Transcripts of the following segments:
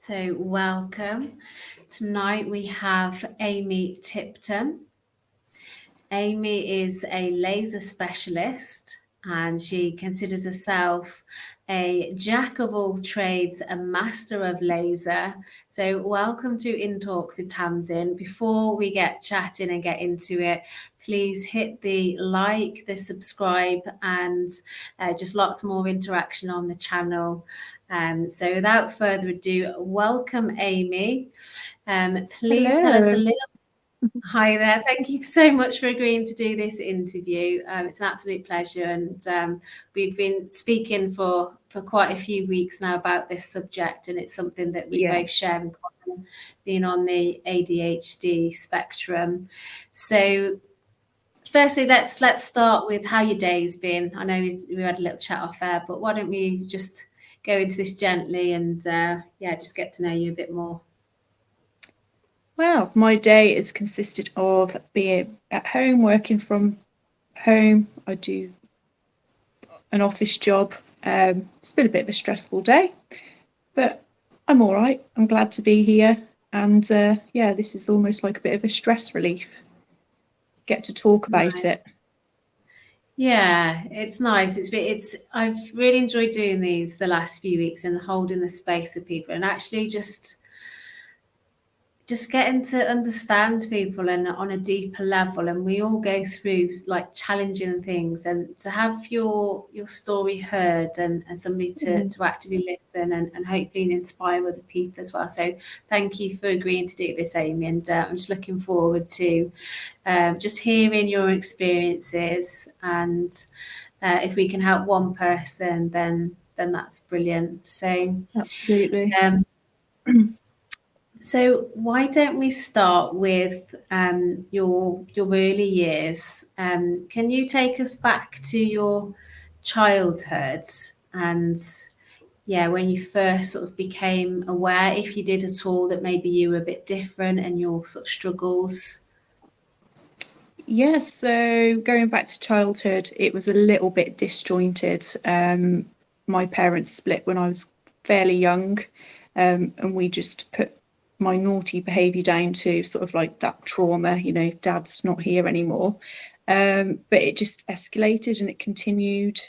So, welcome. Tonight we have Amy Tipton. Amy is a laser specialist and she considers herself a jack of all trades, a master of laser. So, welcome to In Talks with Tamsin. Before we get chatting and get into it, please hit the like, the subscribe, and just lots more interaction on the channel. So, without further ado, welcome, Amy. Please tell us a Hello. little. Hi there. Thank you so much for agreeing to do this interview. It's an absolute pleasure, and we've been speaking for quite a few weeks now about this subject, and it's something that we Yeah. both share in common, being on the ADHD spectrum. So, firstly, let's start with how your day's been. I know we had a little chat off air, but why don't we just go into this gently and just get to know you a bit more. Well, my day has consisted of being at home, working from home. I do an office job. It's been a bit of a stressful day, but I'm all right. I'm glad to be here. And this is almost like a bit of a stress relief. Get to talk about Nice. it. Yeah, it's nice. I've really enjoyed doing these the last few weeks and holding the space with people and actually just getting to understand people and on a deeper level, and we all go through like challenging things, and to have your story heard and somebody to actively listen and hopefully inspire other people as well. So thank you for agreeing to do this, Amy, and I'm just looking forward to just hearing your experiences, and if we can help one person, then that's brilliant. So Absolutely. um, so why don't we start with your early years? Can you take us back to your childhood and when you first sort of became aware, if you did at all, that maybe you were a bit different and your sort of struggles? Yeah, so going back to childhood, it was a little bit disjointed. My parents split when I was fairly young, and we just put my naughty behaviour down to sort of like that trauma, dad's not here anymore. But it just escalated and it continued.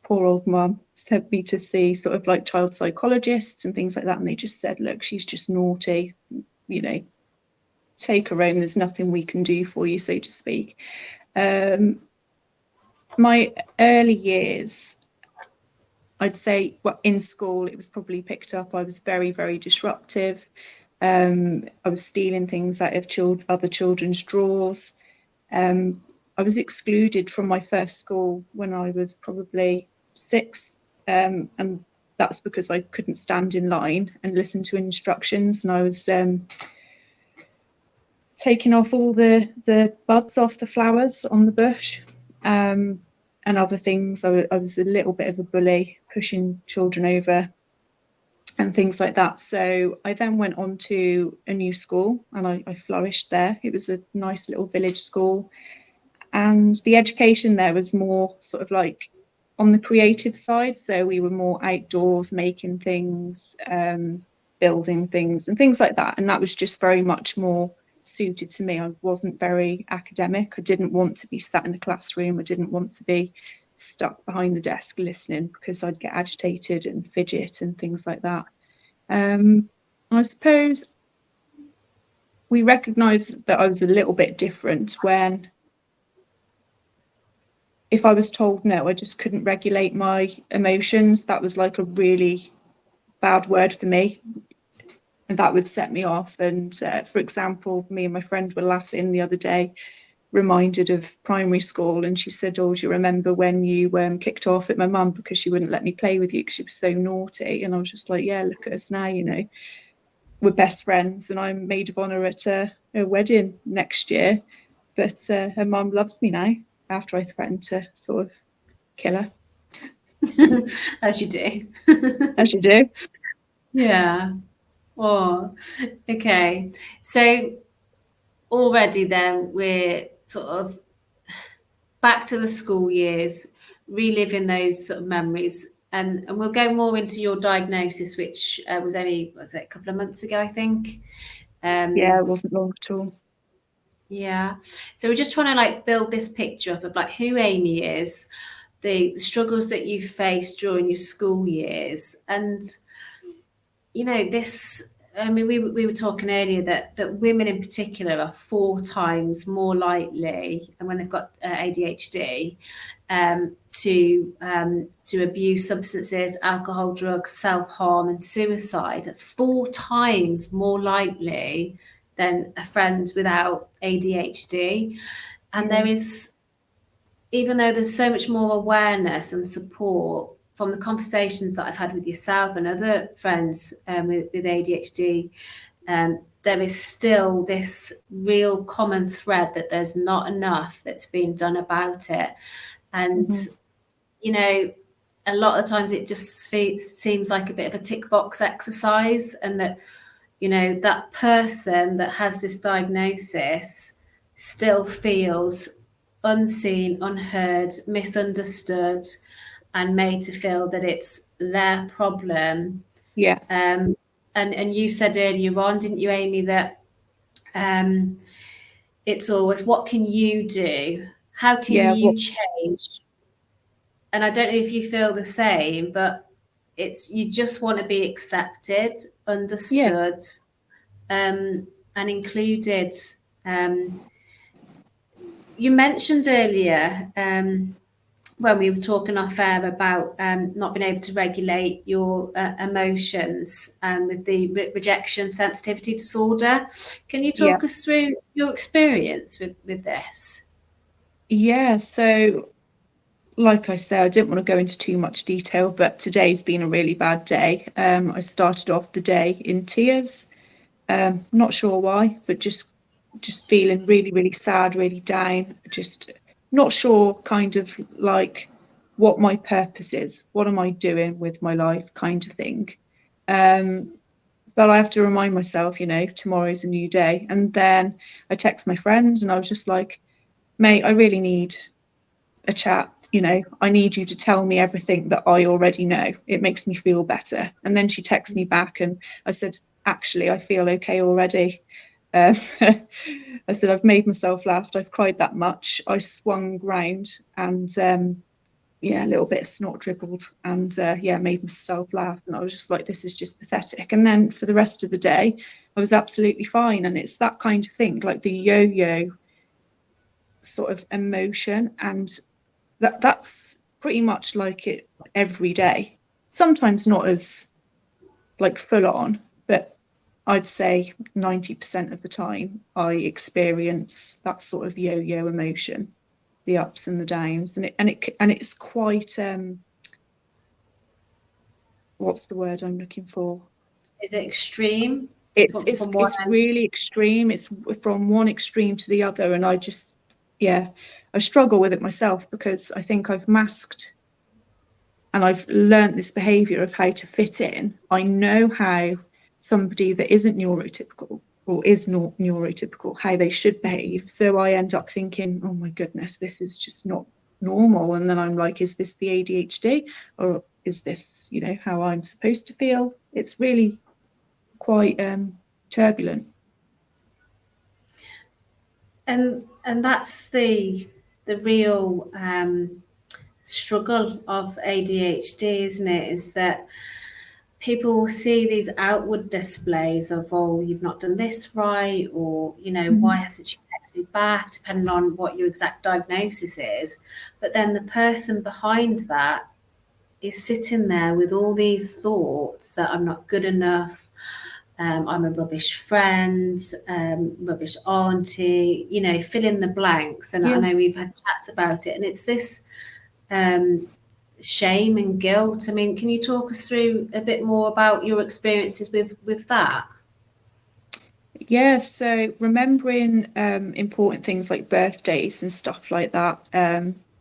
Poor old mum sent me to see sort of like child psychologists and things like that, and they just said, look, she's just naughty, take her home, there's nothing we can do for you, so to speak. My early years, I'd say, in school, it was probably picked up. I was very, very disruptive. I was stealing things out of other children's drawers. I was excluded from my first school when I was probably 6, and that's because I couldn't stand in line and listen to instructions, and I was taking off all the buds off the flowers on the bush, and other things. I was a little bit of a bully, pushing children over and things like that. So I then went on to a new school and I flourished there. It was a nice little village school, and the education there was more sort of like on the creative side. So we were more outdoors, making things, building things and things like that. And that was just very much more suited to me. I wasn't very academic. I didn't want to be sat in a classroom. I didn't want to be stuck behind the desk listening, because I'd get agitated and fidget and things like that. I suppose we recognised that I was a little bit different when, if I was told no, I just couldn't regulate my emotions. That was like a really bad word for me, and that would set me off. And for example, me and my friend were laughing the other day, reminded of primary school, and she said, oh, do you remember when you kicked off at my mum because she wouldn't let me play with you because she was so naughty? And I was just like, yeah, look at us now, we're best friends, and I'm maid of honour at her wedding next year, but her mum loves me now after I threatened to sort of kill her. As you do. As you do. Yeah. Oh, okay. So already then we're sort of back to the school years, reliving those sort of memories. and we'll go more into your diagnosis, which was only, was it a couple of months ago, I think. Yeah, it wasn't long at all. Yeah. So we're just trying to like build this picture up of like who Amy is, the struggles that you faced during your school years, and you know this. I mean, we were talking earlier that women in particular are 4 times more likely, and when they've got ADHD, to abuse substances, alcohol, drugs, self-harm, and suicide. That's 4 times more likely than a friend without ADHD. And there is, even though there's so much more awareness and support from the conversations that I've had with yourself and other friends with ADHD, there is still this real common thread that there's not enough that's being done about it. And, you know, a lot of times it just seems like a bit of a tick box exercise, and that, you know, that person that has this diagnosis still feels unseen, unheard, misunderstood, and made to feel that it's their problem. Yeah. And you said earlier on, didn't you, Amy, that it's always, what can you do? How can you change? And I don't know if you feel the same, but it's, you just want to be accepted, understood, and included. You mentioned earlier, when we were talking off air about not being able to regulate your emotions with the rejection sensitivity disorder. Can you talk us through your experience with this? Yeah, so like I said, I didn't want to go into too much detail, but today's been a really bad day. I started off the day in tears, not sure why, but just feeling really, really sad, really down, just not sure kind of like what my purpose is, what am I doing with my life kind of thing. But I have to remind myself, you know, tomorrow's a new day. And then I text my friend and I was just like, mate, I really need a chat. You know, I need you to tell me everything that I already know. It makes me feel better. And then she texted me back and I said, actually, I feel okay already. I said, I've made myself laugh. I've cried that much. I swung round and a little bit of snot dribbled and made myself laugh. And I was just like, this is just pathetic. And then for the rest of the day, I was absolutely fine. And it's that kind of thing, like the yo-yo sort of emotion, and that's pretty much like it every day. Sometimes not as like full on, but I'd say 90% of the time I experience that sort of yo-yo emotion, the ups and the downs, and it's quite what's the word I'm looking for? Is it extreme? It's really extreme. It's from one extreme to the other, and I struggle with it myself because I think I've masked and I've learned this behavior of how to fit in. I know how somebody that isn't neurotypical or is not neurotypical, how they should behave. So I end up thinking, oh my goodness, this is just not normal. And then I'm like, is this the ADHD, or is this, you know, how I'm supposed to feel? It's really quite turbulent. And that's the real struggle of ADHD, isn't it? Is that people will see these outward displays of, oh, you've not done this right, or, you know, why hasn't she texted me back, depending on what your exact diagnosis is. But then the person behind that is sitting there with all these thoughts that I'm not good enough, I'm a rubbish friend, rubbish auntie, you know, fill in the blanks. And I know we've had chats about it, and it's this shame and guilt. I mean, can you talk us through a bit more about your experiences with that? Yeah, so remembering important things like birthdays and stuff like that,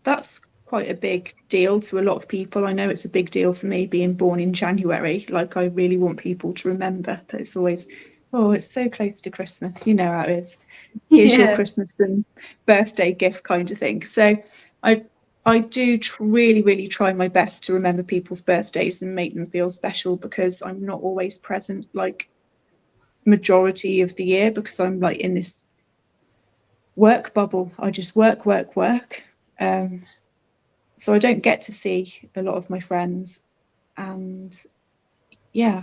that's quite a big deal to a lot of people. I know it's a big deal for me being born in January. Like, I really want people to remember, but it's always, oh, it's so close to Christmas. You know how it is. Here's your Christmas and birthday gift kind of thing. So I I do really, really try my best to remember people's birthdays and make them feel special, because I'm not always present like majority of the year, because I'm like in this work bubble. I just work, work, work. So I don't get to see a lot of my friends. And yeah,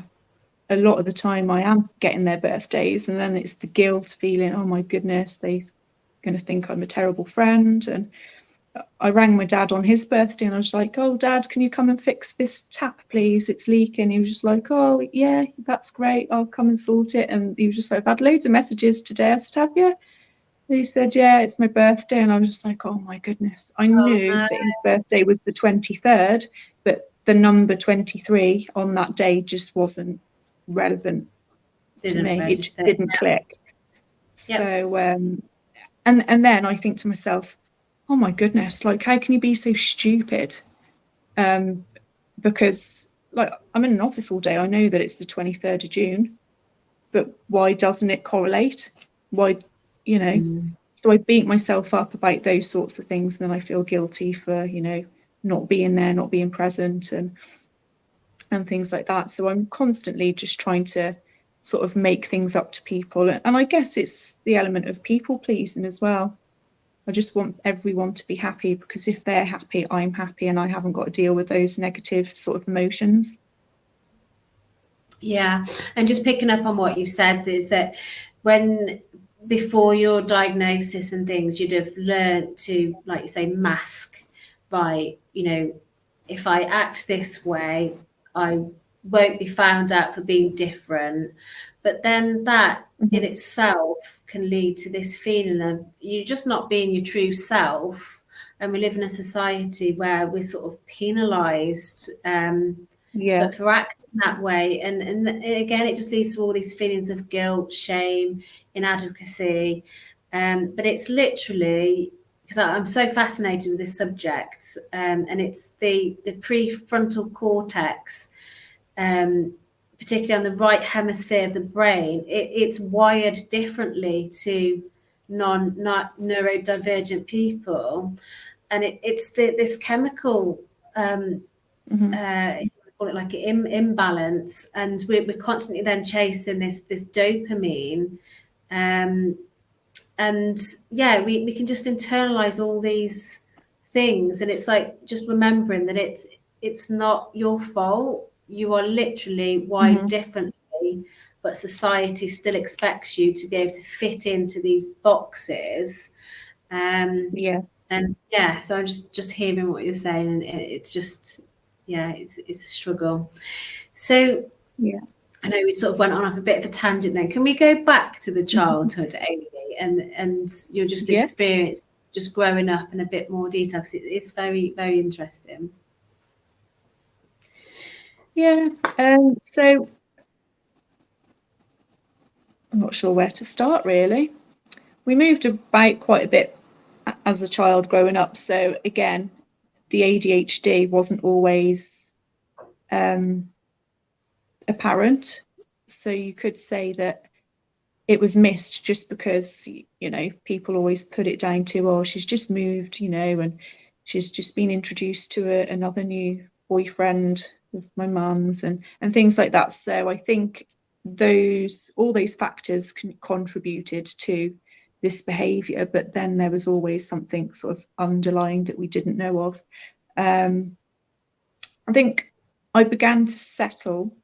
a lot of the time I am getting their birthdays, and then it's the guilt feeling, oh my goodness, they're going to think I'm a terrible friend. And I rang my dad on his birthday and I was like, oh, Dad, can you come and fix this tap, please? It's leaking. He was just like, oh, yeah, that's great. I'll come and sort it. And he was just like, I've had loads of messages today. I said, have you? And he said, yeah, it's my birthday. And I was just like, oh, my goodness. I Oh, knew no, that his birthday was the 23rd, but the number 23 on that day just wasn't relevant to didn't me. It just register. didn't click. Yep. So, and then I think to myself, oh my goodness, like how can you be so stupid? Because like I'm in an office all day. I know that it's the 23rd of June, but why doesn't it correlate? Why, you know? So I beat myself up about those sorts of things, and then I feel guilty for, you know, not being there, not being present, and things like that. So I'm constantly just trying to sort of make things up to people. And I guess it's the element of people pleasing as well. I just want everyone to be happy, because if they're happy, I'm happy, and I haven't got to deal with those negative sort of emotions. Yeah, and just picking up on what you said is that when before your diagnosis and things, you'd have learned to, like you say, mask by, you know, if I act this way, I won't be found out for being different. But then that in itself can lead to this feeling of you're just not being your true self. And we live in a society where we're sort of penalised Yeah. for acting that way. And again, it just leads to all these feelings of guilt, shame, inadequacy. But it's literally, because I'm so fascinated with this subject, and it's the prefrontal cortex, particularly on the right hemisphere of the brain. It's wired differently to not neurodivergent people, and it's this chemical. Call it like an imbalance, and we're constantly then chasing this dopamine, and yeah, we can just internalize all these things, and it's like just remembering that it's not your fault. You are literally wired differently, but society still expects you to be able to fit into these boxes. Yeah. And yeah, so I'm just hearing what you're saying, and it's just, yeah, it's a struggle. So Yeah. I know we sort of went on a bit of a tangent then. Can we go back to the childhood, Amy, and your just Yeah. experience just growing up in a bit more detail, because it's very, very interesting. Yeah. So I'm not sure where to start really. We moved about quite a bit as a child growing up. So again, the ADHD wasn't always apparent. So you could say that it was missed just because, you know, people always put it down to, oh, she's just moved, you know, and she's just been introduced to another new boyfriend of my mum's, and things like that. So I think all those factors contributed to this behaviour, but then there was always something sort of underlying that we didn't know of. I think I began to settle.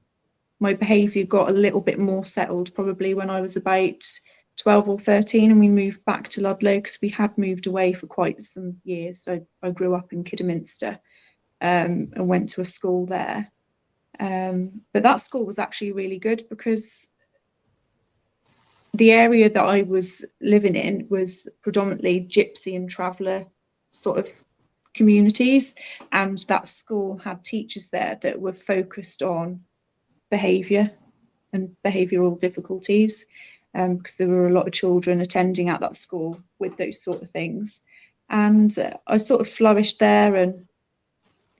My behaviour got a little bit more settled probably when I was about 12 or 13, and we moved back to Ludlow because we had moved away for quite some years. So I grew up in Kidderminster, and went to a school there. But that school was actually really good, because the area that I was living in was predominantly gypsy and traveller sort of communities, and that school had teachers there that were focused on behaviour and behavioural difficulties, because there were a lot of children attending at that school with those sort of things. And I sort of flourished there, and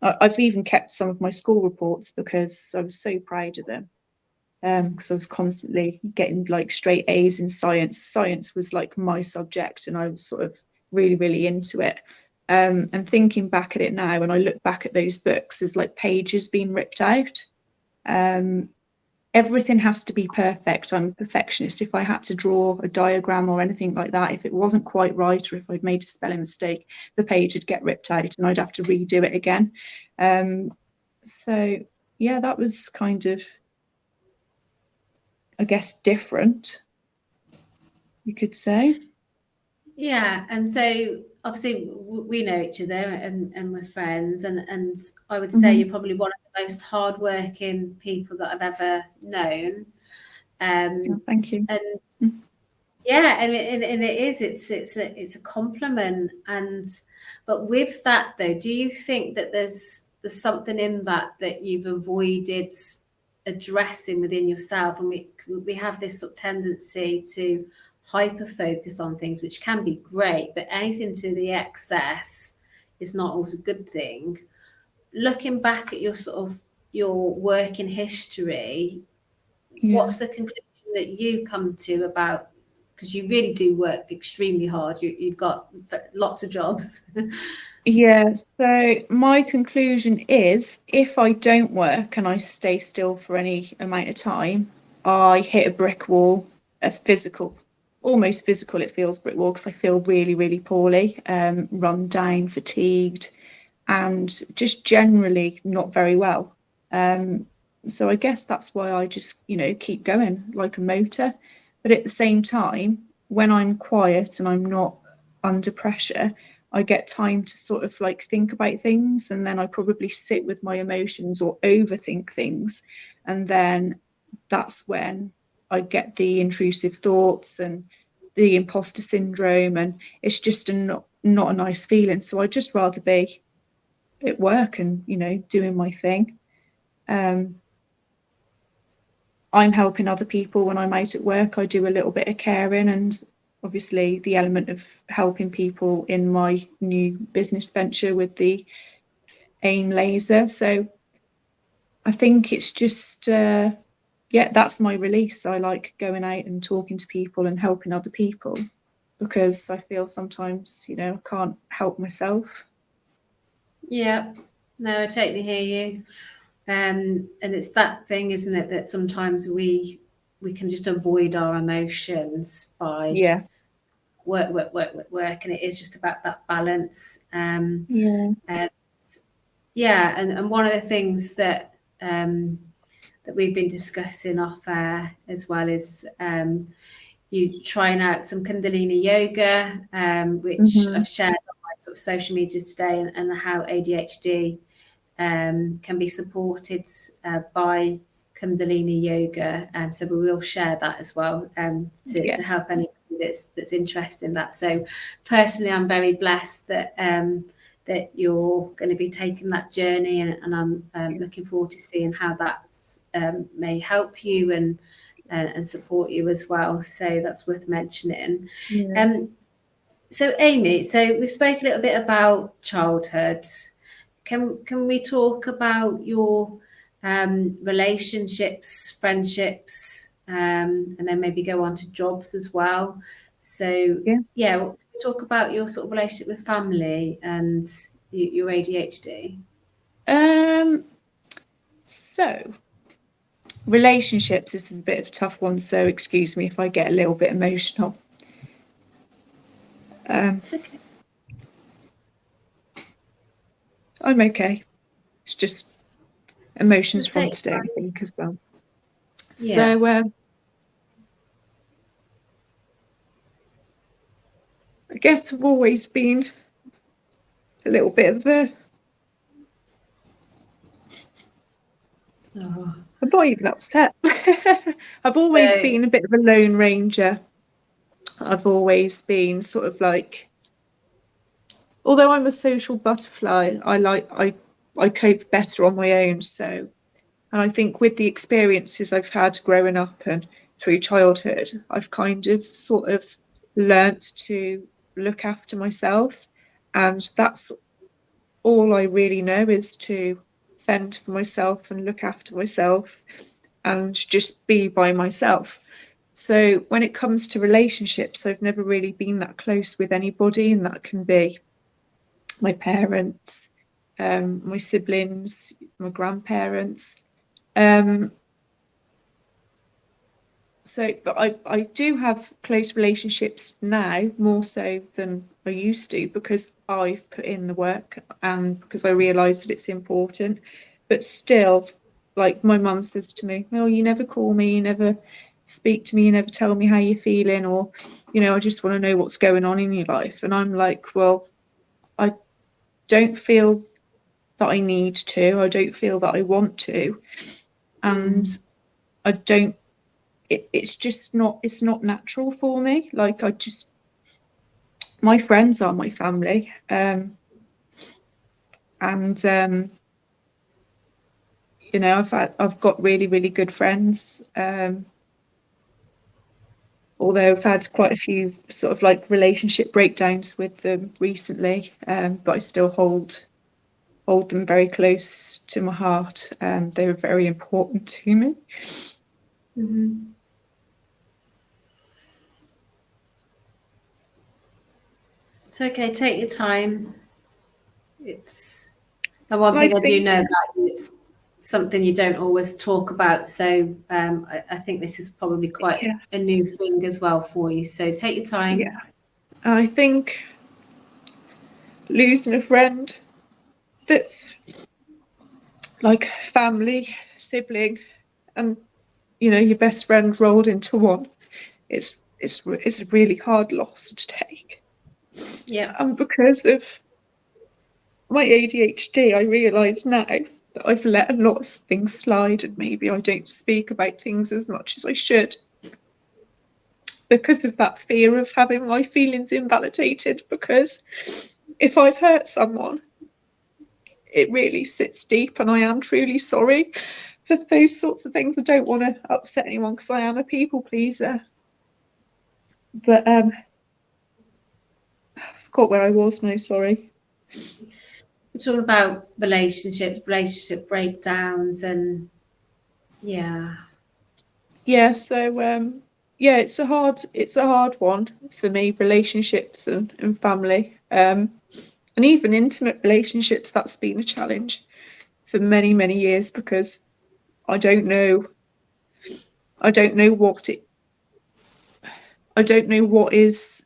I've even kept some of my school reports because I was so proud of them, because I was constantly getting like straight A's in science. Science was like my subject, and I was sort of really, really into it. And thinking back at it now, when I look back at those books, there's like pages being ripped out. Everything has to be perfect. I'm a perfectionist. If I had to draw a diagram or anything like that, if it wasn't quite right, or if I'd made a spelling mistake, the page would get ripped out and I'd have to redo it again. So yeah, that was kind of, I guess, different, you could say. Yeah, and so obviously we know each other and we're friends, and I would say you're probably one of the most hardworking people that I've ever known. Oh, thank you. And yeah, and it is, it's a compliment. And but with that though, do you think that there's something in that you've avoided addressing within yourself? And we have this sort of tendency to hyper focus on things, which can be great, but anything to the excess is not always a good thing. Looking back at your sort of your working history, what's the conclusion that you come to about, because you really do work extremely hard, you've got lots of jobs. Yeah, so my conclusion is, if I don't work and I stay still for any amount of time, I hit a brick wall, a physical, almost physical, it feels, brick wall, because I feel really, really poorly, run down, fatigued, and just generally not very well. So I guess that's why I just, keep going like a motor. But at the same time, when I'm quiet and I'm not under pressure, I get time to sort of like think about things, and then I probably sit with my emotions or overthink things. And then that's when I get the intrusive thoughts and the imposter syndrome, and it's just not a nice feeling. So I'd just rather be at work and, doing my thing. I'm helping other people when I'm out at work. I do a little bit of caring, and obviously the element of helping people in my new business venture with the AIM laser. So I think it's just, that's my release. I like going out and talking to people and helping other people, because I feel sometimes, I can't help myself. Yeah, no, I totally hear you. And it's that thing, isn't it, that sometimes we can just avoid our emotions by work, and it is just about that balance. And one of the things that we've been discussing off air as well is you trying out some Kundalini yoga, which I've shared on my sort of social media today, and how ADHD can be supported by Kundalini yoga. So we will share that as well to help anybody that's interested in that. So personally, I'm very blessed that that you're going to be taking that journey, and I'm looking forward to seeing how that may help you and support you as well. So that's worth mentioning. So Amy, so we spoke a little bit about childhood. Can we talk about your relationships, friendships, and then maybe go on to jobs as well? So we'll talk about your sort of relationship with family and your ADHD. So relationships, this is a bit of a tough one, so excuse me if I get a little bit emotional. It's okay. I'm okay. It's just emotions from today, I think, as well. So I guess I've always been a little bit of a I'm not even upset. I've always been a bit of a lone ranger. I've always been sort of like, although I'm a social butterfly, I cope better on my own. So, and I think with the experiences I've had growing up and through childhood, I've kind of sort of learnt to look after myself, and that's all I really know, is to fend for myself and look after myself and just be by myself. So when it comes to relationships, I've never really been that close with anybody, and that can be my parents, my siblings, my grandparents. But I do have close relationships now, more so than I used to, because I've put in the work and because I realise that it's important. But still, like my mum says to me, "Oh, you never call me, you never speak to me, you never tell me how you're feeling, or, I just want to know what's going on in your life." And I'm like, well, I don't feel that I need to. I don't feel that I want to, and I don't. It's just not. It's not natural for me. Like my friends are my family, and I've got really really good friends. Although I've had quite a few sort of like relationship breakdowns with them recently, but I still hold them very close to my heart. They were very important to me. Mm-hmm. It's okay, take your time. It's and one thing I do know about you, it's something you don't always talk about. So I think this is probably quite a new thing as well for you. So take your time. Yeah, I think losing a friend that's like family, sibling, and your best friend rolled into one. It's a really hard loss to take. Yeah. And because of my ADHD, I realise now that I've let a lot of things slide, and maybe I don't speak about things as much as I should because of that fear of having my feelings invalidated. Because if I've hurt someone, it really sits deep, and I am truly sorry for those sorts of things. I don't want to upset anyone because I am a people pleaser. But I forgot where I was now, sorry. We're talking about relationship breakdowns, and yeah. Yeah, so it's a hard one for me, relationships and family. And even intimate relationships, that's been a challenge for many, many years, because I don't know what is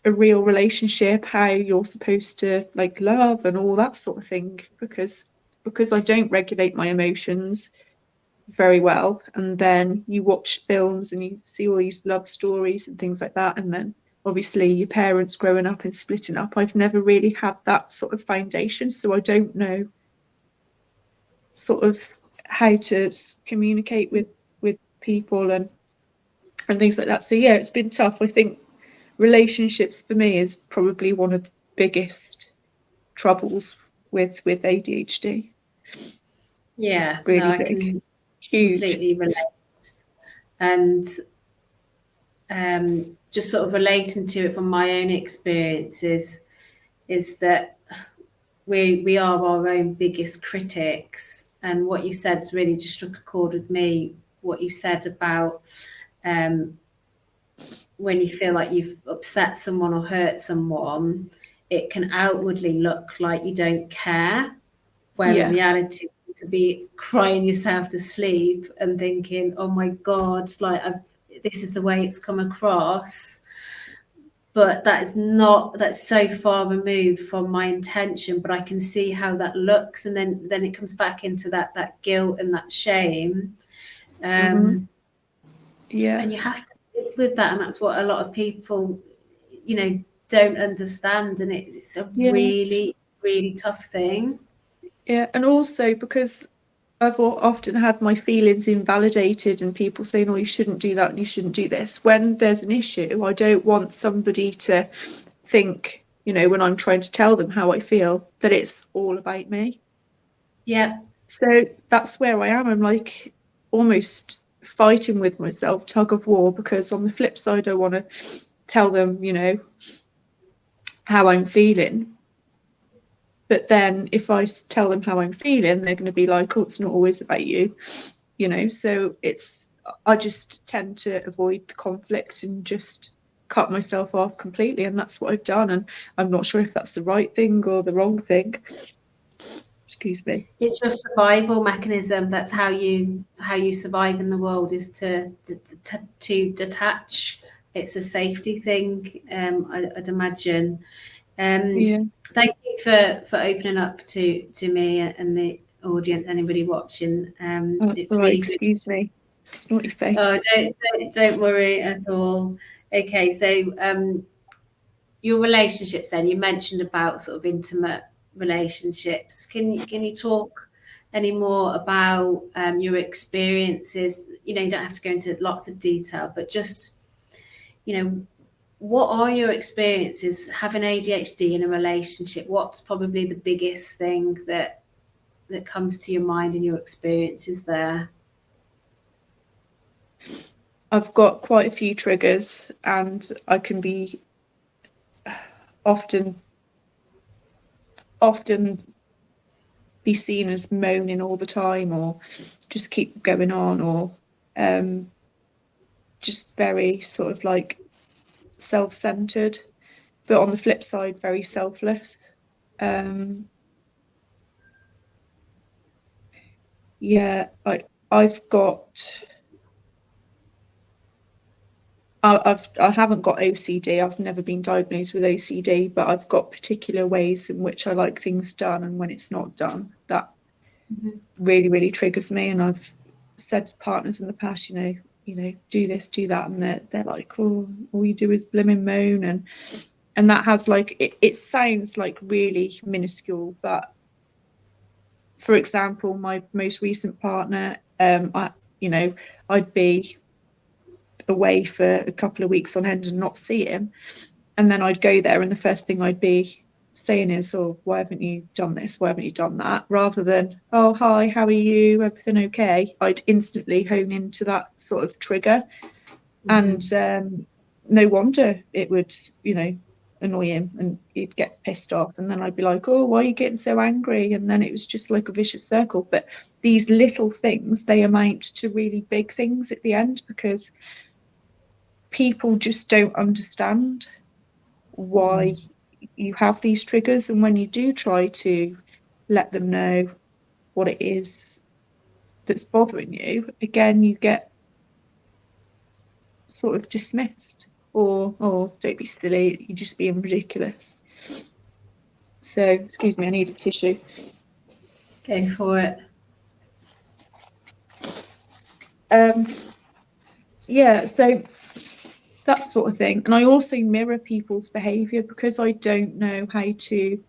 a real relationship, how you're supposed to like love and all that sort of thing, because I don't regulate my emotions very well. And then you watch films and you see all these love stories and things like that, and then obviously your parents growing up and splitting up. I've never really had that sort of foundation, so I don't know sort of how to communicate with people and things like that. So yeah, it's been tough. I think relationships for me is probably one of the biggest troubles with ADHD. Yeah, really no, I big, can huge. completely relate. And just sort of relating to it from my own experiences is that we are our own biggest critics. And what you said really just struck a chord with me. What you said about when you feel like you've upset someone or hurt someone, it can outwardly look like you don't care, where in reality you could be crying yourself to sleep and thinking, "Oh my God, like this is the way it's come across." But that's so far removed from my intention, but I can see how that looks, and then it comes back into that guilt and that shame. And you have to live with that, and that's what a lot of people don't understand, and it's a really really tough thing. And also because I've often had my feelings invalidated, and people saying, "Oh, you shouldn't do that and you shouldn't do this." When there's an issue, I don't want somebody to think, when I'm trying to tell them how I feel, that it's all about me. Yeah. So that's where I am. I'm like almost fighting with myself, tug of war, because on the flip side, I want to tell them, how I'm feeling. But then if I tell them how I'm feeling, they're going to be like, "Oh, it's not always about you," So I just tend to avoid the conflict and just cut myself off completely, and that's what I've done. And I'm not sure if that's the right thing or the wrong thing. Excuse me. It's your survival mechanism. That's how you survive in the world, is to detach. It's a safety thing, I'd imagine. Yeah. Thank you for opening up to me and the audience, anybody watching. Oh, that's It's all right. really good. Excuse me. Snotty face. Oh, don't worry at all. Okay, so your relationships. Then you mentioned about sort of intimate relationships. Can you talk any more about your experiences? You know, you don't have to go into lots of detail, but just, you know, what are your experiences having ADHD in a relationship? What's probably the biggest thing that comes to your mind in your experiences there? I've got quite a few triggers, and I can be often be seen as moaning all the time, or just keep going on, or just very sort of like self-centered, but on the flip side, very selfless. Yeah, I've got. I haven't got OCD. I've never been diagnosed with OCD, but I've got particular ways in which I like things done, and when it's not done, that really, really triggers me. And I've said to partners in the past, you know, do this, do that, and they're like, oh, all you do is blimmin' moan, and that has like it sounds like really minuscule, but for example, my most recent partner, I'd be away for a couple of weeks on end and not see him, and then I'd go there, and the first thing I'd be saying is, oh, why haven't you done this, why haven't you done that, rather than, oh, hi, how are you, everything okay? I'd instantly hone into that sort of trigger. And no wonder it would, you know, annoy him, and he'd get pissed off, and then I'd be like, oh, why are you getting so angry? And then it was just like a vicious circle. But these little things, they amount to really big things at the end, because people just don't understand why you have these triggers. And when you do try to let them know what it is that's bothering you, again, you get sort of dismissed, or don't be silly, you're just being ridiculous. So, excuse me, I need a tissue. Go for it. Yeah, so that sort of thing. And I also mirror people's behaviour, because I don't know how to.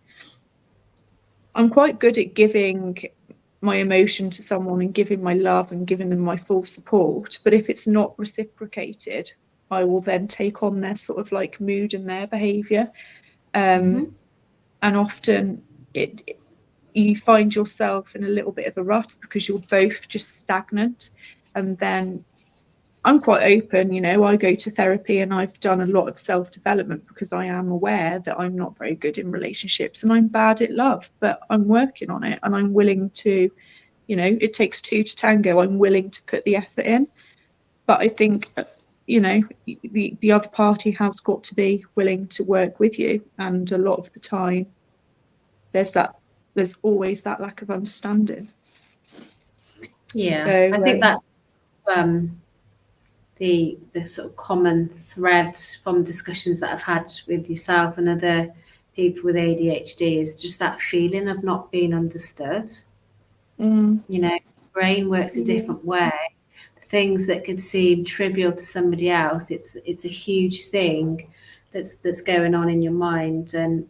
I'm quite good at giving my emotion to someone and giving my love and giving them my full support, but if it's not reciprocated, I will then take on their sort of like mood and their behaviour. And often you find yourself in a little bit of a rut, because you're both just stagnant. And then I'm quite open, you know, I go to therapy, and I've done a lot of self-development, because I am aware that I'm not very good in relationships, and I'm bad at love, but I'm working on it, and I'm willing to, you know, it takes two to tango. I'm willing to put the effort in. But I think, you know, the other party has got to be willing to work with you, and a lot of the time there's always that lack of understanding. Yeah, so, I think that's the sort of common thread from discussions that I've had with yourself and other people with ADHD, is just that feeling of not being understood. You know, brain works a different way. Things that could seem trivial to somebody else, it's a huge thing that's going on in your mind, and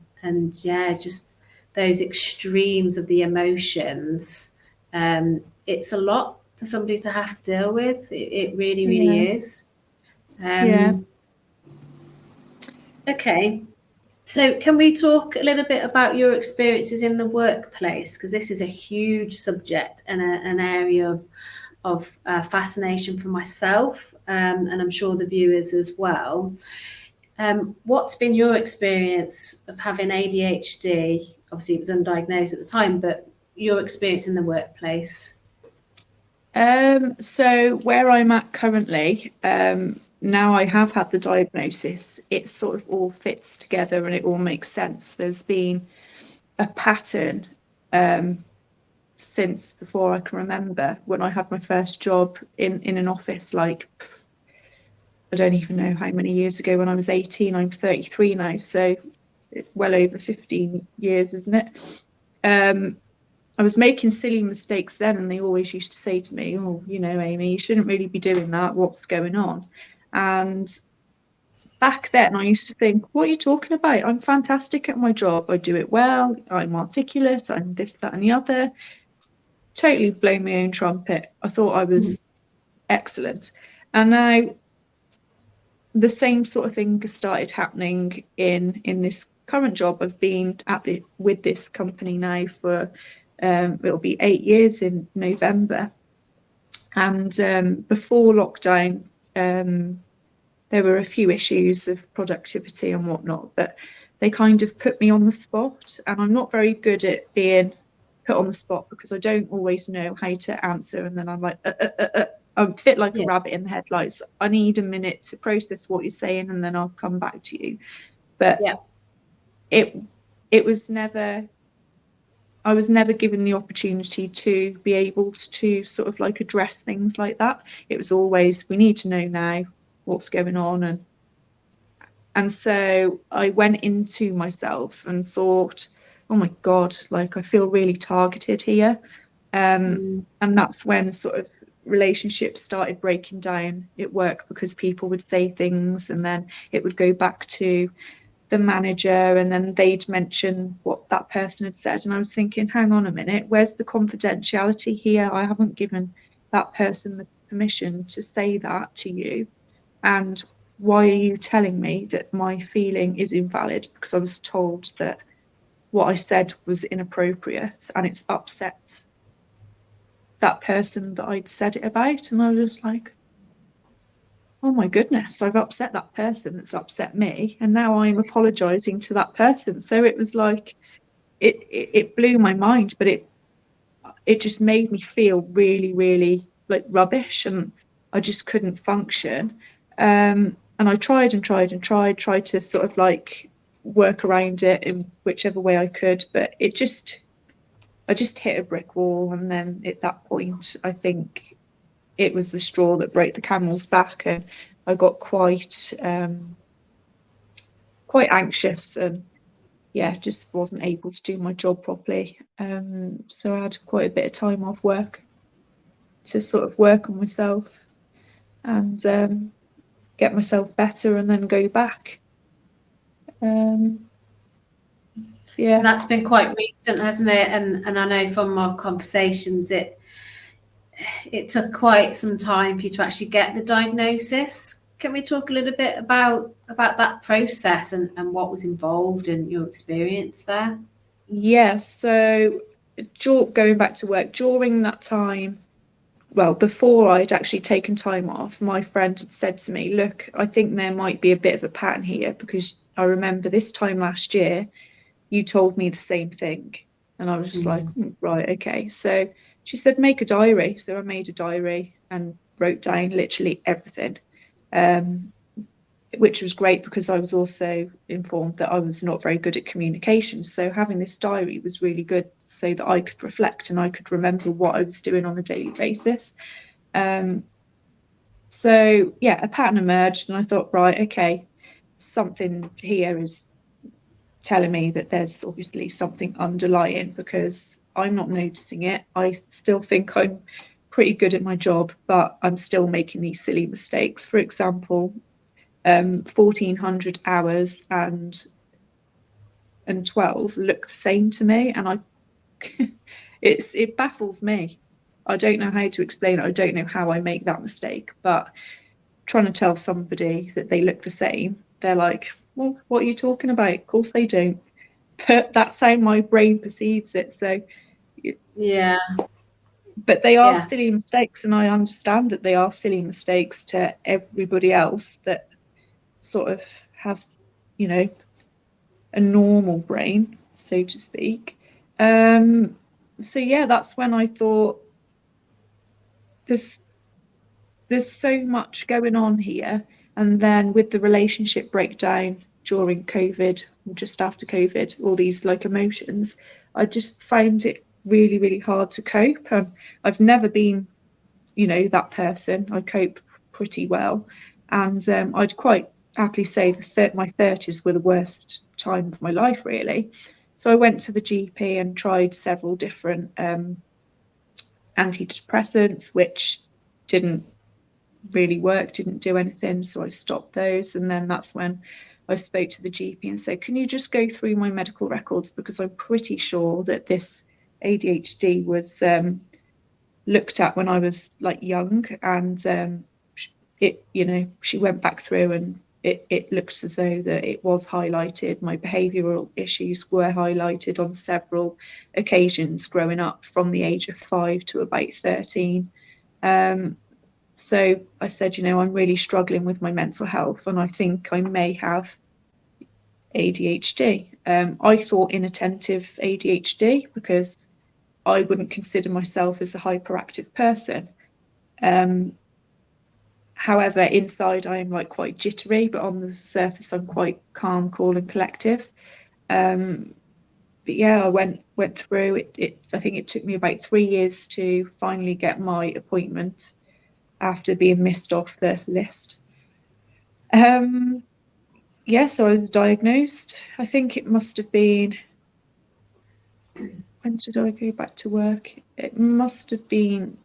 yeah, just those extremes of the emotions. It's a lot for somebody to have to deal with. It really, really is. Okay. So can we talk a little bit about your experiences in the workplace? Because this is a huge subject and an area of fascination for myself, and I'm sure the viewers as well. What's been your experience of having ADHD? Obviously, it was undiagnosed at the time, but your experience in the workplace? So where I'm at currently, now I have had the diagnosis, it sort of all fits together and it all makes sense. There's been a pattern since before I can remember, when I had my first job in an office, like, I don't even know how many years ago, when I was 18. I'm 33 now, so it's well over 15 years, isn't it? I was making silly mistakes then, and they always used to say to me, oh, you know, Amy, you shouldn't really be doing that. What's going on? And back then I used to think, what are you talking about? I'm fantastic at my job. I do it well. I'm articulate. I'm this, that, and the other. Totally blow my own trumpet. I thought I was excellent. And now the same sort of thing has started happening in this current job. I've been with this company now for it'll be 8 years in November. And before lockdown, there were a few issues of productivity and whatnot, but they kind of put me on the spot, and I'm not very good at being put on the spot because I don't always know how to answer, and then I'm like, I'm a bit like a rabbit in the headlights. I need a minute to process what you're saying, and then I'll come back to you. But it was never, I was never given the opportunity to be able to sort of like address things like that. It was always, we need to know now what's going on. And so I went into myself and thought, oh my God, like I feel really targeted here. And that's when sort of relationships started breaking down at work, because people would say things and then it would go back to the manager, and then they'd mention what that person had said. And I was thinking, hang on a minute, where's the confidentiality here? I haven't given that person the permission to say that to you. And why are you telling me that my feeling is invalid because I was told that what I said was inappropriate, and it's upset that person that I'd said it about? And I was just like, oh my goodness, I've upset that person that's upset me, and now I'm apologizing to that person. So it was like, it blew my mind, but it just made me feel really, really like rubbish, and I just couldn't function. And I tried to sort of like work around it in whichever way I could, but I just hit a brick wall. And then at that point, I think it was the straw that broke the camel's back, and I got quite anxious, and just wasn't able to do my job properly. So I had quite a bit of time off work to sort of work on myself and get myself better, and then go back. That's been quite recent, hasn't it? And I know from our conversations, it took quite some time for you to actually get the diagnosis. Can we talk a little bit about that process and what was involved and your experience there? Yes. So going back to work during that time, well, before I'd actually taken time off, my friend had said to me, look, I think there might be a bit of a pattern here, because I remember this time last year, you told me the same thing. And I was just like, right, okay. So she said, make a diary. So I made a diary and wrote down literally everything, which was great, because I was also informed that I was not very good at communication. So having this diary was really good, so that I could reflect and I could remember what I was doing on a daily basis. So a pattern emerged, and I thought, right, okay, something here is telling me that there's obviously something underlying, because I'm not noticing it. I still think I'm pretty good at my job, but I'm still making these silly mistakes. For example, 1,400 hours and 12 look the same to me, and it baffles me. I don't know how to explain it. I don't know how I make that mistake, but trying to tell somebody that they look the same, they're like, well, what are you talking about? Of course they don't. But that's how my brain perceives it. So but they are silly mistakes, and I understand that they are silly mistakes to everybody else that sort of has, a normal brain, so to speak. So that's when I thought, there's so much going on here, And then with the relationship breakdown during COVID, just after COVID, all these like emotions, I just found it really, really hard to cope. I've never been, that person. I cope pretty well. And I'd quite happily say my 30s were the worst time of my life, really. So I went to the GP and tried several different antidepressants, which didn't really work, didn't do anything. So I stopped those. And then that's when I spoke to the GP and said, can you just go through my medical records? Because I'm pretty sure that this ADHD was looked at when I was like young, and she went back through and it looks as though that it was highlighted. My behavioural issues were highlighted on several occasions growing up from the age of 5 to about 13. So I said, I'm really struggling with my mental health, and I think I may have ADHD. I thought inattentive ADHD because I wouldn't consider myself as a hyperactive person. However, inside I'm like quite jittery, but on the surface I'm quite calm, cool, and collective. But yeah, I went through it. I think it took me about 3 years to finally get my appointment after being missed off the list. So I was diagnosed. I think it must have been, when did I go back to work? It must have been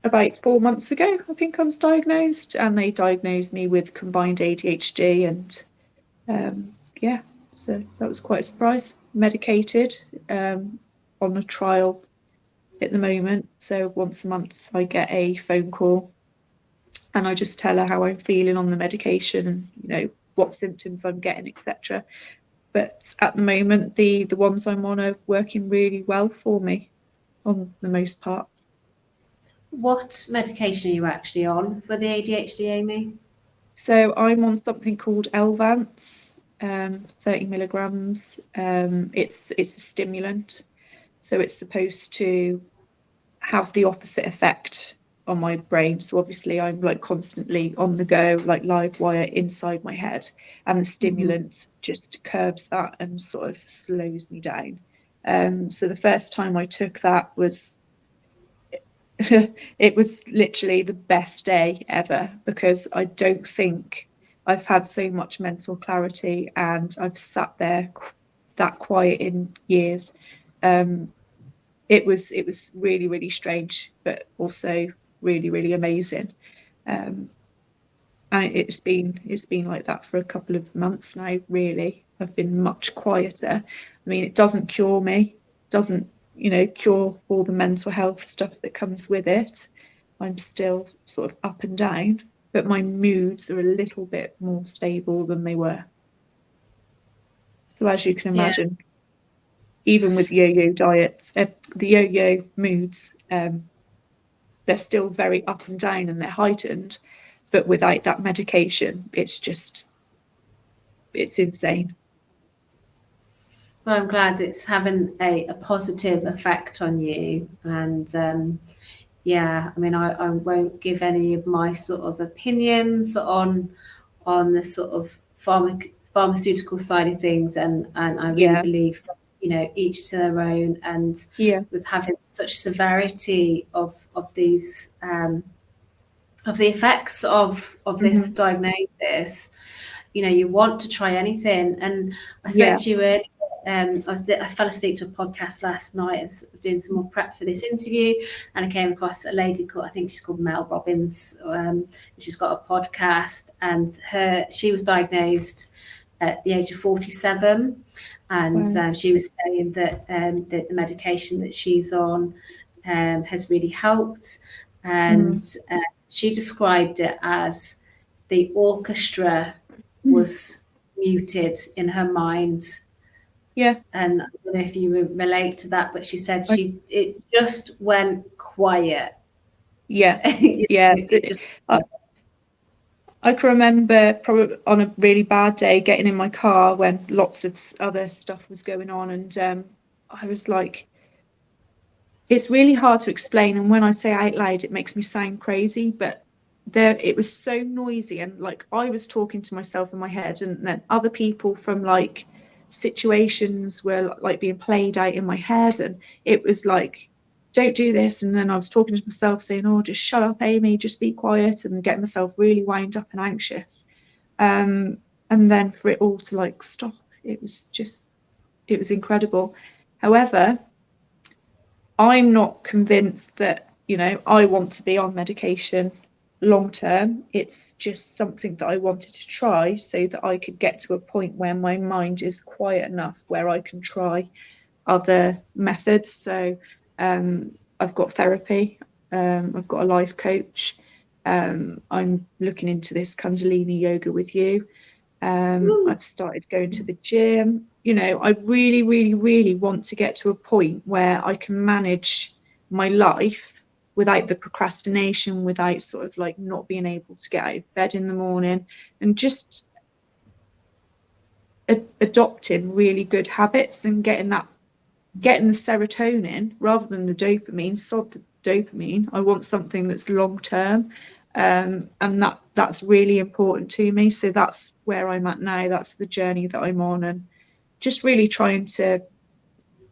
about 4 months ago. I think I was diagnosed, and they diagnosed me with combined ADHD, and so that was quite a surprise. Medicated, on a trial at the moment. So once a month I get a phone call and I just tell her how I'm feeling on the medication and what symptoms I'm getting, etc. But at the moment the ones I'm on are working really well for me on the most part. What medication are you actually on for the ADHD, Amy? So I'm on something called Elvance, 30 milligrams. It's a stimulant, so it's supposed to have the opposite effect on my brain. So obviously I'm like constantly on the go, like live wire inside my head, and the stimulant just curbs that and sort of slows me down. So the first time I took that was it was literally the best day ever, because I don't think I've had so much mental clarity and I've sat there that quiet in years. It was really, really strange, but also really, really amazing. And it's been like that for a couple of months now, really. I've been much quieter. I mean, it doesn't cure me, doesn't cure all the mental health stuff that comes with it. I'm still sort of up and down, but my moods are a little bit more stable than they were. So as you can imagine, even with yo-yo diets, the yo-yo moods, they're still very up and down and they're heightened, but without that medication, it's insane. Well, I'm glad it's having a positive effect on you. And I mean, I won't give any of my sort of opinions on the sort of pharmaceutical side of things, and I really believe that, each to their own. And with having such severity of these of the effects of this diagnosis, you want to try anything. And I spoke to you earlier. I fell asleep to a podcast last night. I was doing some more prep for this interview, and I came across a lady called, I think she's called Mel Robbins. She's got a podcast, and she was diagnosed at the age of 47, and she was saying that the medication that she's on has really helped, and she described it as the orchestra was muted in her mind. Yeah. And I don't know if you relate to that, but she said it just went quiet. Yeah. Yeah. I can remember probably on a really bad day getting in my car when lots of other stuff was going on, and I was like, it's really hard to explain, and when I say out loud it makes me sound crazy, but it was so noisy, and like I was talking to myself in my head, and then other people from like situations were like being played out in my head, and it was like, don't do this, and then I was talking to myself saying, oh, just shut up, Amy, just be quiet, and getting myself really wound up and anxious. And then for it all to like stop, it was incredible. However, I'm not convinced that, I want to be on medication long term. It's just something that I wanted to try so that I could get to a point where my mind is quiet enough where I can try other methods. So I've got therapy, I've got a life coach. I'm looking into this Kundalini yoga with you. I've started going to the gym. I really, really, really want to get to a point where I can manage my life without the procrastination, without sort of like not being able to get out of bed in the morning, and just adopting really good habits and getting the serotonin rather than the dopamine. Sod the dopamine. I want something that's long term. And that's really important to me. So that's where I'm at now. That's the journey that I'm on, and just really trying to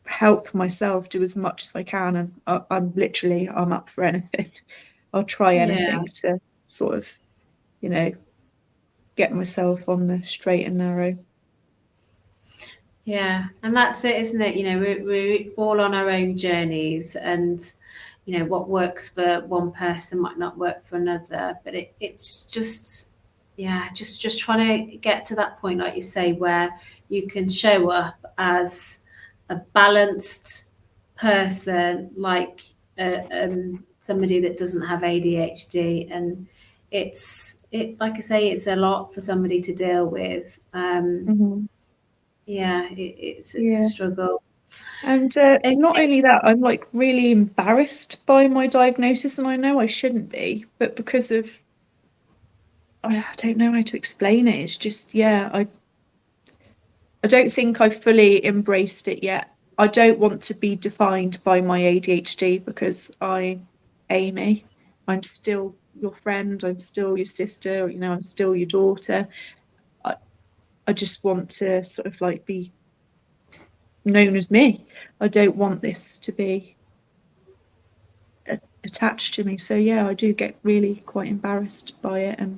help myself do as much as I can. And I'm up for anything. I'll try anything to sort of, get myself on the straight and narrow. Yeah, and that's it, isn't it? We're all on our own journeys, and what works for one person might not work for another. But it's just, just trying to get to that point, like you say, where you can show up as a balanced person, like somebody that doesn't have ADHD, and like I say, it's a lot for somebody to deal with. It's a struggle. And not only that, I'm like really embarrassed by my diagnosis, and I know I shouldn't be, but because of, I don't know how to explain it. It's just, I don't think I've fully embraced it yet. I don't want to be defined by my ADHD, because Amy, I'm still your friend, I'm still your sister, I'm still your daughter. I just want to sort of like be known as me. I don't want this to be attached to me. So I do get really quite embarrassed by it and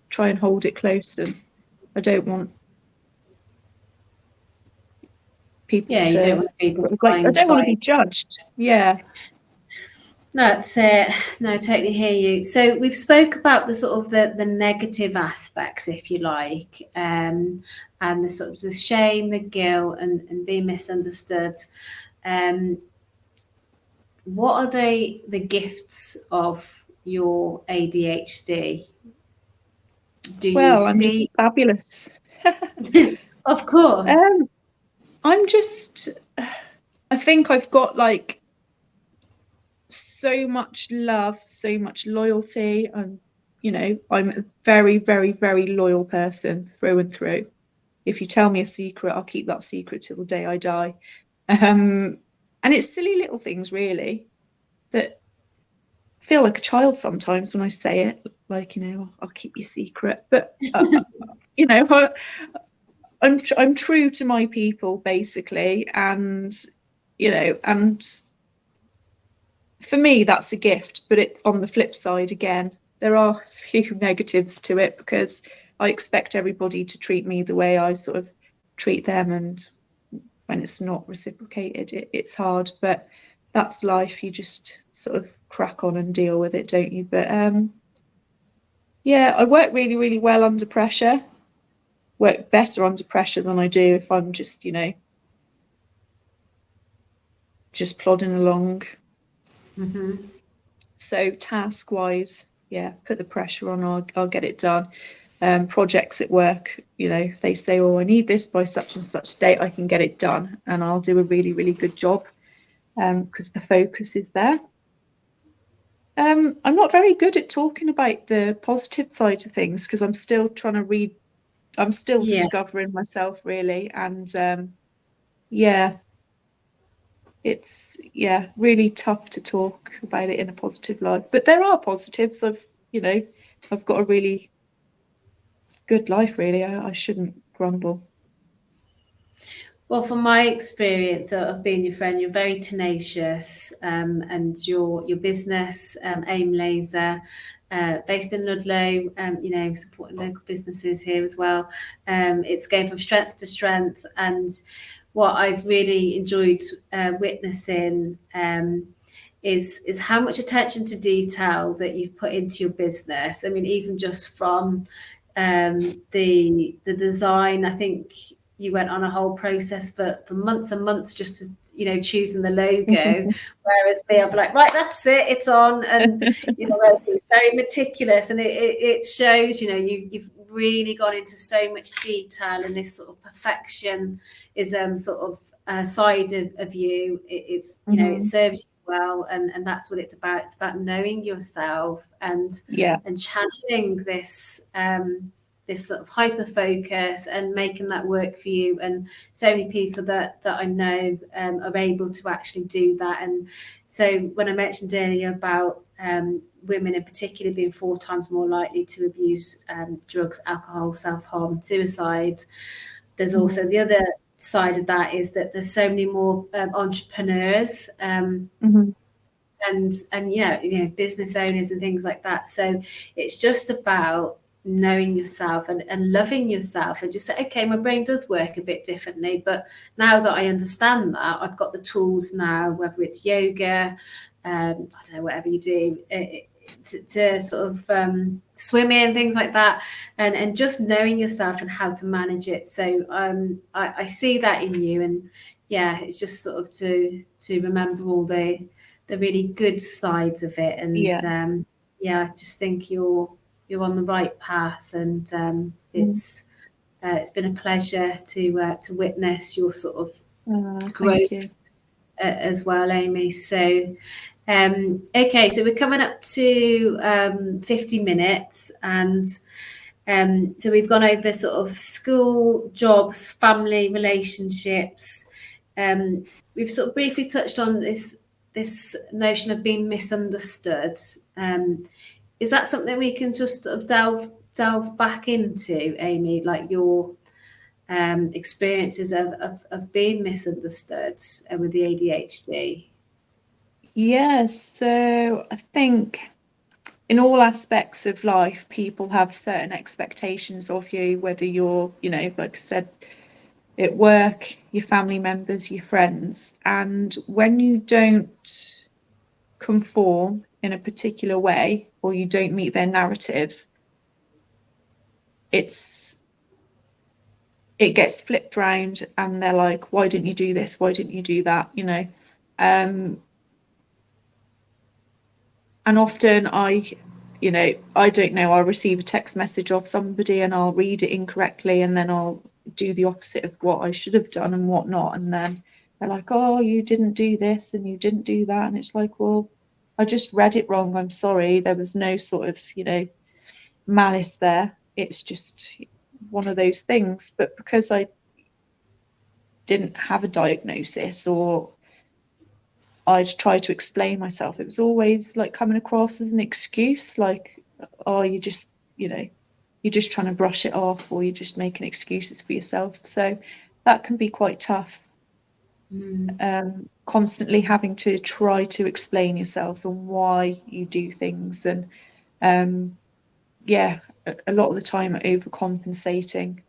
try and hold it close, and I don't want people to, you don't want to be sort of like, I don't want to be judged. No, that's it. No, I totally hear you. So we've spoke about the sort of the negative aspects, if you like, and the sort of the shame, the guilt, and being misunderstood. What are the gifts of your ADHD? I'm just fabulous. Of course. I'm just, I think I've got like so much love, so much loyalty. I'm a very, very, very loyal person through and through. If you tell me a secret, I'll keep that secret till the day I die. And it's silly little things, really, that feel like a child sometimes when I say it, like, I'll keep your secret. But, I'm true to my people, basically. And, and for me, that's a gift. But on the flip side, again, there are a few negatives to it, because I expect everybody to treat me the way I sort of treat them. And when it's not reciprocated, it's hard. But that's life. You just sort of crack on and deal with it, don't you? But I work really, really well under pressure. Work better under pressure than I do if I'm just, just plodding along. Mm-hmm. So task-wise, put the pressure on, I'll get it done. Projects at work, if they say, oh, I need this by such and such date, I can get it done, and I'll do a really, really good job, because the focus is there. I'm not very good at talking about the positive side of things, because I'm still trying to read. I'm still discovering myself, really. And it's really tough to talk about it in a positive light. But there are positives. I've I've got a really good life, really. I shouldn't grumble. Well, from my experience of being your friend, you're very tenacious, and your business, Aim Laser, based in Ludlow, supporting local businesses here as well. It's going from strength to strength, and what I've really enjoyed witnessing is how much attention to detail that you've put into your business. I mean, even just from the design, I think you went on a whole process for months and months just to choosing the logo, whereas me, I'll be like, right, that's it, it's on. And it's very meticulous, and it shows you've really gone into so much detail, and this sort of perfection is sort of side of you. It's it serves you well, and that's what it's about. It's about knowing yourself and channeling this this sort of hyper focus and making that work for you. And so many people that I know are able to actually do that. And so when I mentioned earlier about women in particular being 4 times more likely to abuse drugs, alcohol, self-harm, and suicide, there's also the other side of that, is that there's so many more entrepreneurs and business owners and things like that. So it's just about knowing yourself and loving yourself, and just say, okay, my brain does work a bit differently, but now that I understand that, I've got the tools now, whether it's yoga, I don't know, whatever you do, to sort of swimming, things like that, and just knowing yourself and how to manage it. So I see that in you, and it's just sort of to remember all the really good sides of it. And I just think you're on the right path, and it's been a pleasure to witness your sort of growth as well, Amy. So okay, so we're coming up to 50 minutes, and so we've gone over sort of school, jobs, family, relationships. We've sort of briefly touched on this notion of being misunderstood. Is that something we can just sort of delve back into, Amy, like your experiences of being misunderstood with the ADHD? Yes, so I think in all aspects of life, people have certain expectations of you, whether you're, like I said, at work, your family members, your friends. And when you don't conform in a particular way, or you don't meet their narrative, it gets flipped round, and they're like, why didn't you do this? Why didn't you do that? And often I don't know, I'll receive a text message of somebody and I'll read it incorrectly, and then I'll do the opposite of what I should have done and whatnot. And then they're like, oh, you didn't do this and you didn't do that. And it's like, well, I just read it wrong. I'm sorry. There was no sort of, malice there. It's just one of those things. But because I didn't have a diagnosis, or I'd try to explain myself, it was always like coming across as an excuse, like, oh, you're just trying to brush it off, or you're just making excuses for yourself. So that can be quite tough. Constantly having to try to explain yourself and why you do things, and a lot of the time overcompensating,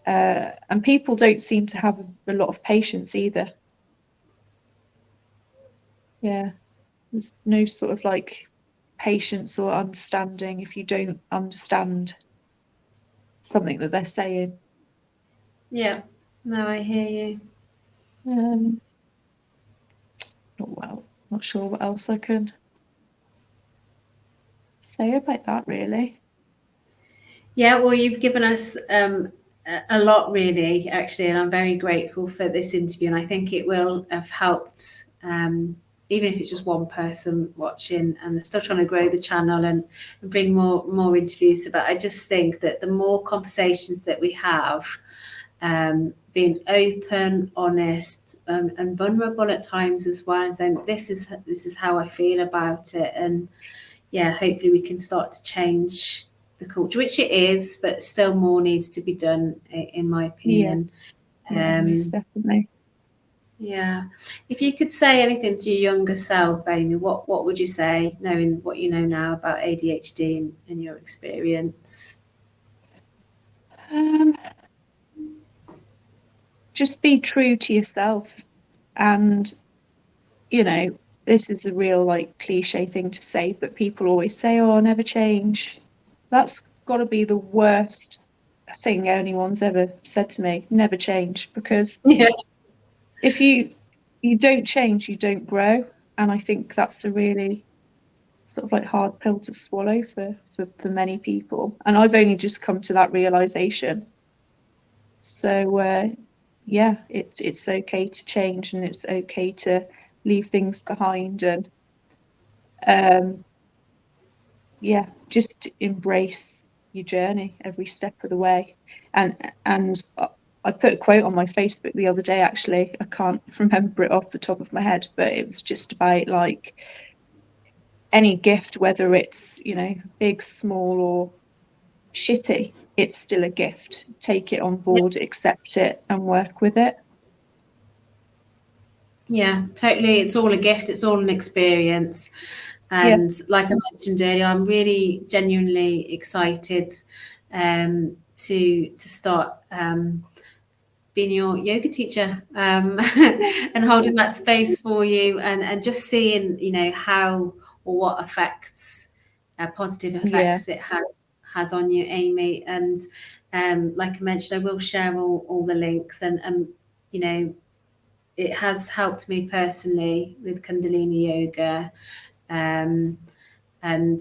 and people don't seem to have a lot of patience either. There's no sort of like patience or understanding if you don't understand something that they're saying. No, I hear you. Not sure what else I can say about that, really. Well, you've given us a lot, really, actually, and I'm very grateful for this interview, and I think it will have helped, even if it's just one person watching, and they're still trying to grow the channel and bring more interviews. But I just think that the more conversations that we have, being open, honest, and vulnerable at times as well, and saying this is how I feel about it, and yeah, hopefully we can start to change the culture, which it is, but still more needs to be done, in my opinion. Most definitely. Yeah. If you could say anything to your younger self, Amy, what would you say, knowing what you know now about ADHD and your experience? Just be true to yourself, and this is a real like cliche thing to say, but people always say, "Oh, never change." That's got to be the worst thing anyone's ever said to me. Never change, because Yeah. if you don't change, you don't grow, and I think that's a really sort of like hard pill to swallow for many people. And I've only just come to that realization. So yeah, it's okay to change, and it's okay to leave things behind, and um, yeah, just embrace your journey every step of the way. And I put a quote on my Facebook the other day. Actually, I can't remember it off the top of my head, but it was just about like any gift, whether it's big, small, or shitty, it's still a gift. Take it on board, accept it, and work with it. Yeah, totally. It's all a gift. It's all an experience. Yeah, And like I mentioned earlier, I'm really genuinely excited, to start, being your yoga teacher, and holding that space for you, and just seeing, how or what effects, positive yeah, effects it has on you, Amy. And like I mentioned, I will share all the links, and you know it has helped me personally with Kundalini yoga. Um, and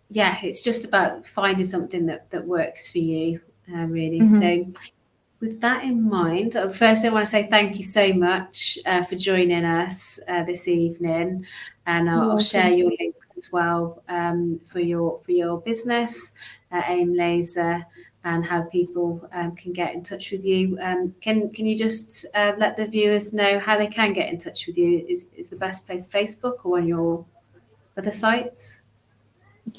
yeah, it's just about finding something that works for you, really. hmm So with that in mind, first I want to say thank you so much, for joining us, this evening, and you're I'll share welcome. your links as well, for your business, AIM Laser, and how people, can get in touch with you. Can you just, let the viewers know how they can get in touch with you? Is the best place Facebook or on your other sites?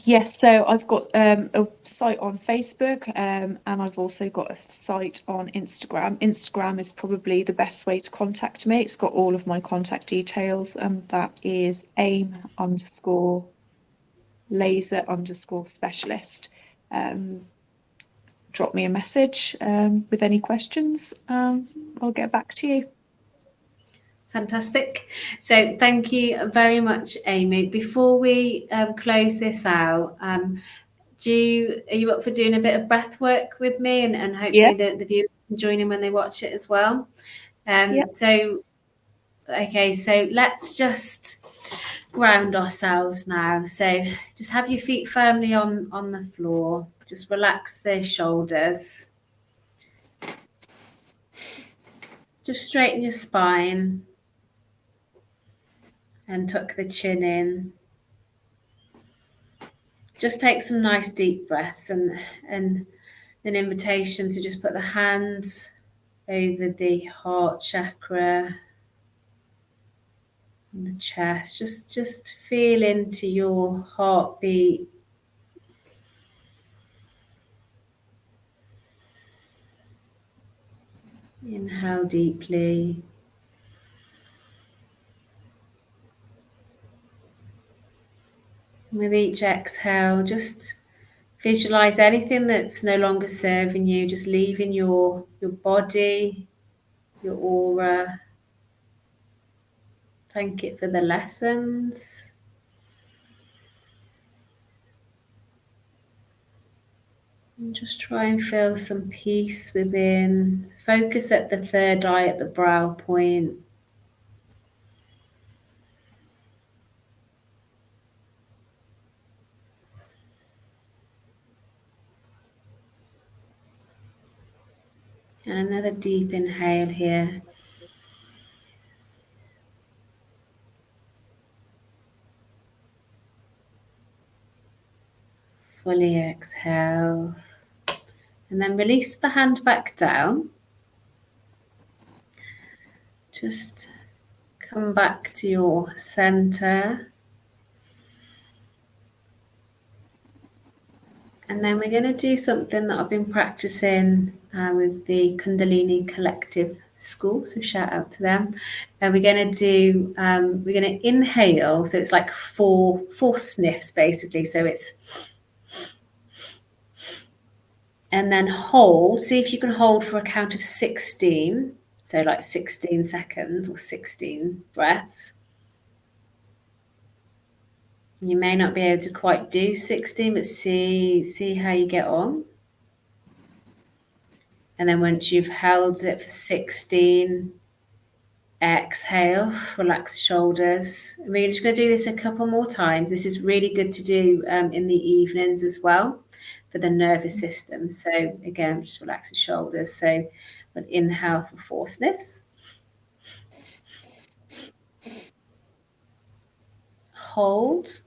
Yes, so I've got a site on Facebook, and I've also got a site on Instagram. Instagram is probably the best way to contact me. It's got all of my contact details, and that is aim_laser_specialist. Drop me a message with any questions. I'll get back to you. Fantastic. So thank you very much, Amy. Before we, close this out, are you up for doing a bit of breath work with me, and Yeah, hopefully the viewers can join in when they watch it as well? yeah, So okay, so let's just ground ourselves now. So just have your feet firmly on the floor. Just relax the shoulders. Just straighten your spine and tuck the chin in. Just take some nice deep breaths, and an invitation to just put the hands over the heart chakra and the chest. Just feel into your heartbeat. Inhale deeply. With each exhale, just visualize anything that's no longer serving you, just leaving your body, your aura. Thank it for the lessons. And just try and feel some peace within. Focus at the third eye at the brow point. And another deep inhale here. Fully exhale. And then release the hand back down. Just come back to your center. And then we're going to do something that I've been practicing with the Kundalini Collective School. So shout out to them. And we're going to do, we're going to inhale. So it's like four sniffs basically. So it's, and then hold. See if you can hold for a count of 16. So like 16 seconds or 16 breaths. You may not be able to quite do 16, but see how you get on. And then once you've held it for 16, exhale, relax the shoulders. We're just going to do this a couple more times. This is really good to do in the evenings as well for the nervous system. So again, just relax the shoulders. So we'll inhale for 4 sniffs. Hold.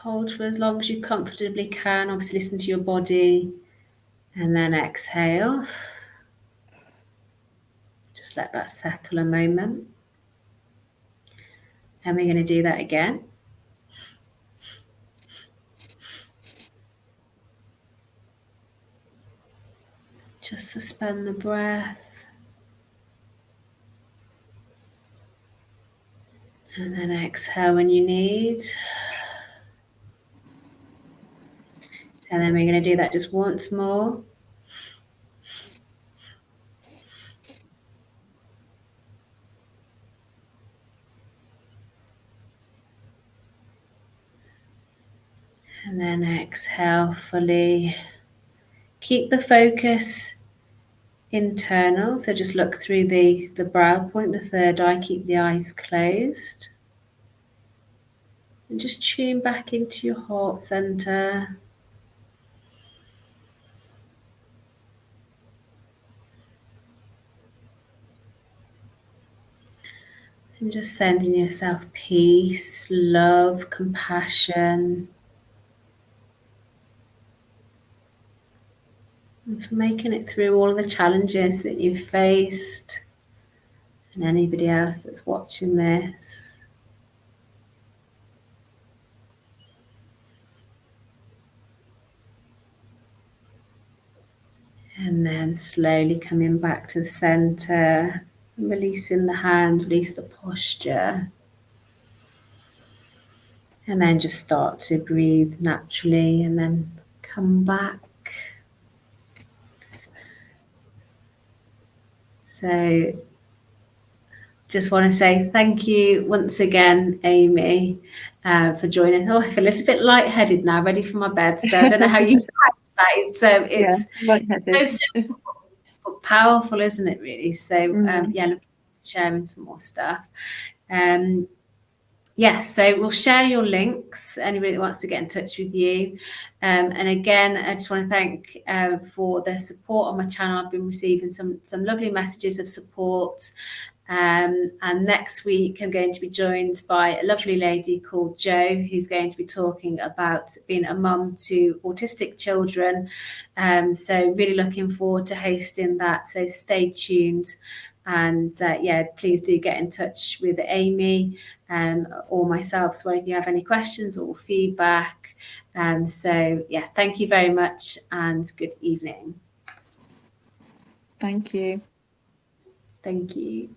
Hold for as long as you comfortably can. Obviously listen to your body. And then exhale. Just let that settle a moment. And we're going to do that again. Just suspend the breath. And then exhale when you need. And then we're going to do that just once more. And then exhale fully. Keep the focus internal. So just look through the brow point, the third eye. Keep the eyes closed. And just tune back into your heart center. And just sending yourself peace, love, compassion. And for making it through all of the challenges that you've faced. And anybody else that's watching this. And then slowly coming back to the center. Releasing the hand, release the posture. And then just start to breathe naturally and then come back. So just want to say thank you once again, Amy, for joining. Oh, I feel a little bit lightheaded now, ready for my bed. So I don't know how you find that. It's so simple but powerful, isn't it, really? So yeah, looking forward to sharing some more stuff. Yes, so we'll share your links, anybody that wants to get in touch with you. And again, I just want to thank for the support on my channel. I've been receiving some lovely messages of support. And next week, I'm going to be joined by a lovely lady called Jo, who's going to be talking about being a mum to autistic children. So really looking forward to hosting that. So stay tuned. And yeah, please do get in touch with Amy or myself as well if you have any questions or feedback. So yeah, thank you very much and good evening. Thank you. Thank you.